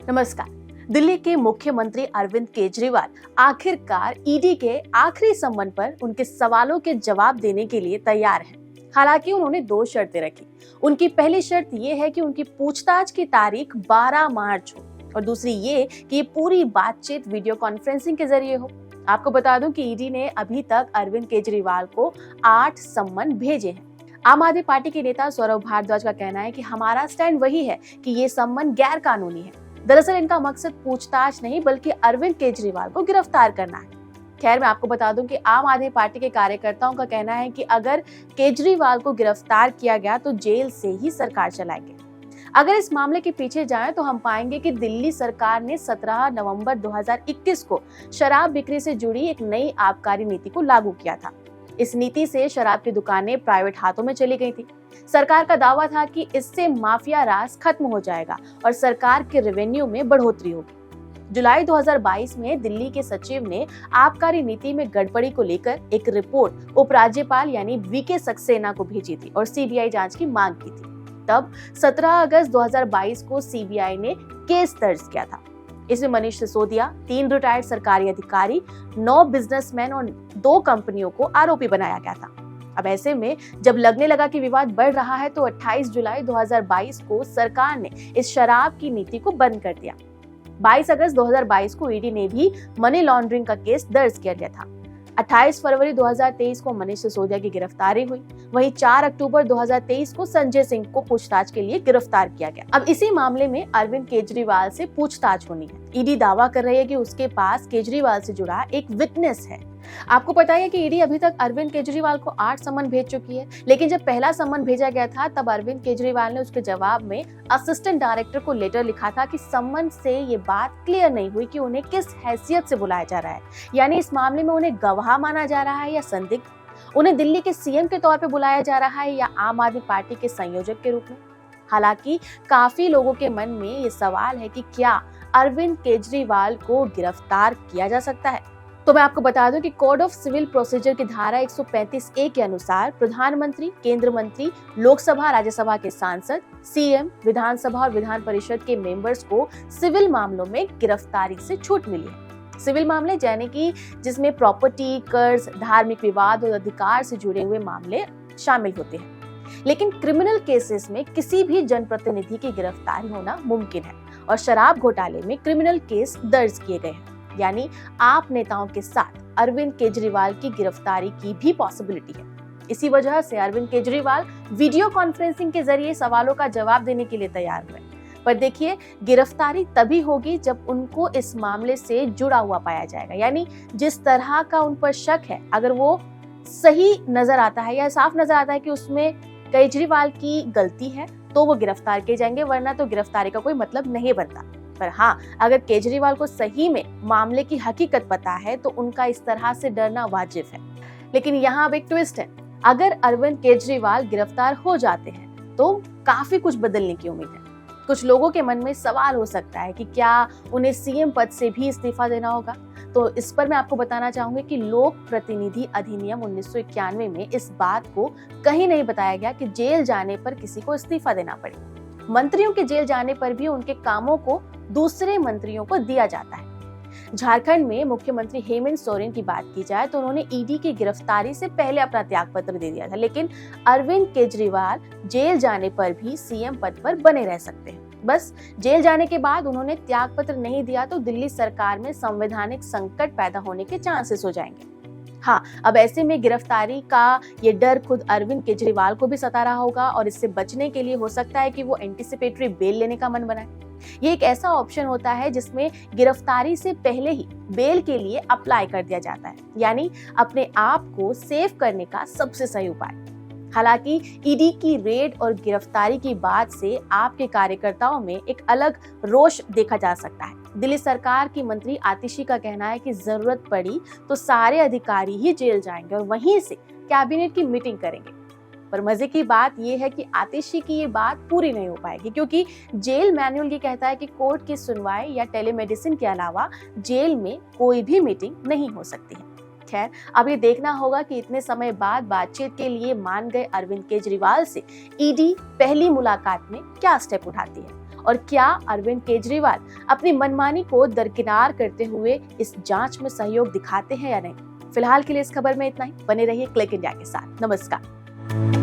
नमस्कार। दिल्ली के मुख्यमंत्री अरविंद केजरीवाल आखिरकार ईडी के आखिरी सम्मन पर उनके सवालों के जवाब देने के लिए तैयार हैं। हालांकि उन्होंने दो शर्तें रखी। उनकी पहली शर्त ये है कि उनकी पूछताछ की तारीख 12 मार्च हो और दूसरी ये कि ये पूरी बातचीत वीडियो कॉन्फ्रेंसिंग के जरिए हो। आपको बता दूं कि ईडी ने अभी तक अरविंद केजरीवाल को 8 सम्मन भेजे हैं। आम आदमी पार्टी के नेता सौरभ भारद्वाज का कहना है कि हमारा स्टैंड वही है कि ये सम्मन गैर कानूनी है। दरअसल इनका मकसद पूछताछ नहीं बल्कि अरविंद केजरीवाल को गिरफ्तार करना है। खैर, मैं आपको बता दूं कि आम आदमी पार्टी के कार्यकर्ताओं का कहना है कि अगर केजरीवाल को गिरफ्तार किया गया तो जेल से ही सरकार चलाएंगे। अगर इस मामले के पीछे जाएं तो हम पाएंगे कि दिल्ली सरकार ने 17 नवंबर 2021 को शराब बिक्री से जुड़ी एक नई आबकारी नीति को लागू किया था। इस नीति से शराब की दुकानें प्राइवेट हाथों में चली गई थी। सरकार का दावा था कि इससे माफिया राज खत्म हो जाएगा और सरकार के रेवेन्यू में बढ़ोतरी होगी। जुलाई 2022 में दिल्ली के सचिव ने आबकारी नीति में गड़बड़ी को लेकर एक रिपोर्ट उपराज्यपाल यानी वीके सक्सेना को भेजी थी और सीबीआई जांच की मांग की थी। तब 17 अगस्त 2022 को सीबीआई ने केस दर्ज किया था। इसमें मनीष सिसोदिया, 3 रिटायर्ड सरकारी अधिकारी, 9 बिजनेसमैन और 2 कंपनियों को आरोपी बनाया गया था। अब ऐसे में जब लगने लगा कि विवाद बढ़ रहा है तो 28 जुलाई 2022 को सरकार ने इस शराब की नीति को बंद कर दिया। 22 अगस्त 2022 को ईडी ने भी मनी लॉन्ड्रिंग का केस दर्ज किया गया था। 28 फरवरी 2023 को मनीष सिसोदिया की गिरफ्तारी हुई। वहीं 4 अक्टूबर 2023 को संजय सिंह को पूछताछ के लिए गिरफ्तार किया गया। अब इसी मामले में अरविंद केजरीवाल से पूछताछ होनी है। ईडी दावा कर रही है कि उसके पास केजरीवाल से जुड़ा एक विटनेस है। आपको पता है कि ईडी अभी तक अरविंद केजरीवाल को 8 सम्मन भेज चुकी है, लेकिन जब पहला सम्मन भेजा गया था तब अरविंद केजरीवाल ने उसके जवाब में असिस्टेंट डायरेक्टर को लेटर लिखा था कि सम्मन से ये बात क्लियर नहीं हुई कि उन्हें किस हैसियत से बुलाया जा रहा है, यानी इस मामले में उन्हें गवाह माना जा रहा है या संदिग्ध, उन्हें दिल्ली के सीएम के तौर पर बुलाया जा रहा है या आम आदमी पार्टी के संयोजक के रूप में। हालांकि काफी लोगों के मन में ये सवाल है कि क्या अरविंद केजरीवाल को गिरफ्तार किया जा सकता है। तो मैं आपको बता दूं कि कोड ऑफ सिविल प्रोसीजर की धारा 135A के अनुसार प्रधानमंत्री, केंद्र मंत्री, लोकसभा राज्यसभा के सांसद, सीएम, विधानसभा और विधान परिषद के मेंबर्स को सिविल मामलों में गिरफ्तारी से छूट मिली है। सिविल मामले यानी कि जिसमें प्रॉपर्टी, कर्ज, धार्मिक विवाद और अधिकार से जुड़े हुए मामले शामिल होते हैं। लेकिन क्रिमिनल केसेस में किसी भी जनप्रतिनिधि की गिरफ्तारी होना मुमकिन है और शराब घोटाले में क्रिमिनल केस दर्ज किए गए हैं, यानी आप नेताओं के साथ अरविंद केजरीवाल की गिरफ्तारी की भी पॉसिबिलिटी है। इसी वजह से अरविंद केजरीवाल वीडियो कॉन्फ्रेंसिंग के जरिए सवालों का जवाब देने के लिए तैयार हुए। पर देखिए, गिरफ्तारी तभी होगी जब उनको इस मामले से जुड़ा हुआ पाया जाएगा, यानी जिस तरह का उन पर शक है अगर वो सही नजर आता है या साफ नजर आता है कि उसमें केजरीवाल की गलती है तो वो गिरफ्तार किए जाएंगे, वरना तो गिरफ्तारी का कोई मतलब नहीं बनता। पर हाँ, अगर केजरीवाल को सही में मामले की हकीकत पता है तो उनका इस तरह से डरना वाजिब है। लेकिन यहाँ अब एक ट्विस्ट है। अगर अरविंद केजरीवाल गिरफ्तार हो जाते हैं तो काफी कुछ बदलने की उम्मीद है। कुछ लोगों के मन में सवाल हो सकता है कि क्या उन्हें सीएम पद से भी इस्तीफा देना होगा। तो इस पर मैं आपको बताना चाहूंगी कि लोक प्रतिनिधि अधिनियम 1991 में इस बात को कहीं नहीं बताया गया कि जेल जाने पर किसी को इस्तीफा देना पड़े। मंत्रियों के जेल जाने पर भी उनके कामों को दूसरे मंत्रियों को दिया जाता है। झारखंड में मुख्यमंत्री हेमंत सोरेन की बात की जाए तो उन्होंने ईडी की गिरफ्तारी से पहले अपना त्यागपत्र दे दिया था, लेकिन अरविंद केजरीवाल जेल जाने पर भी सीएम पद पर बने रह सकते हैं। बस जेल जाने के बाद उन्होंने त्यागपत्र नहीं दिया तो दिल्ली सरकार में संवैधानिक संकट पैदा होने के चांसेस हो जाएंगे। हाँ, अब ऐसे में गिरफ्तारी का ये डर खुद अरविंद केजरीवाल को भी सता रहा होगा और इससे बचने के लिए हो सकता है कि वो एंटीसिपेटरी बेल लेने का मन बनाए। ये एक ऐसा ऑप्शन होता है जिसमें गिरफ्तारी से पहले ही बेल के लिए अप्लाई कर दिया जाता है, यानी अपने आप को सेव करने का सबसे सही उपाय। हालांकि ईडी की रेड और गिरफ्तारी की बात से आपके कार्यकर्ताओं में एक अलग रोष देखा जा सकता है। दिल्ली सरकार की मंत्री आतिशी का कहना है कि जरूरत पड़ी तो सारे अधिकारी ही जेल जाएंगे और वहीं से कैबिनेट की मीटिंग करेंगे। पर मजे की बात यह है कि आतिशी की ये बात पूरी नहीं हो पाएगी, क्योंकि जेल मैनुअल ये कहता है कि कोर्ट की सुनवाई या टेलीमेडिसिन के अलावा जेल में कोई भी मीटिंग नहीं हो सकती है। खैर, अब ये देखना होगा कि इतने समय बाद बातचीत के लिए मान गए अरविंद केजरीवाल से ईडी पहली मुलाकात में क्या स्टेप उठाती है और क्या अरविंद केजरीवाल अपनी मनमानी को दरकिनार करते हुए इस जांच में सहयोग दिखाते हैं या नहीं। फिलहाल के लिए इस खबर में इतना ही। बने रहिए क्लिक इंडिया के साथ। नमस्कार।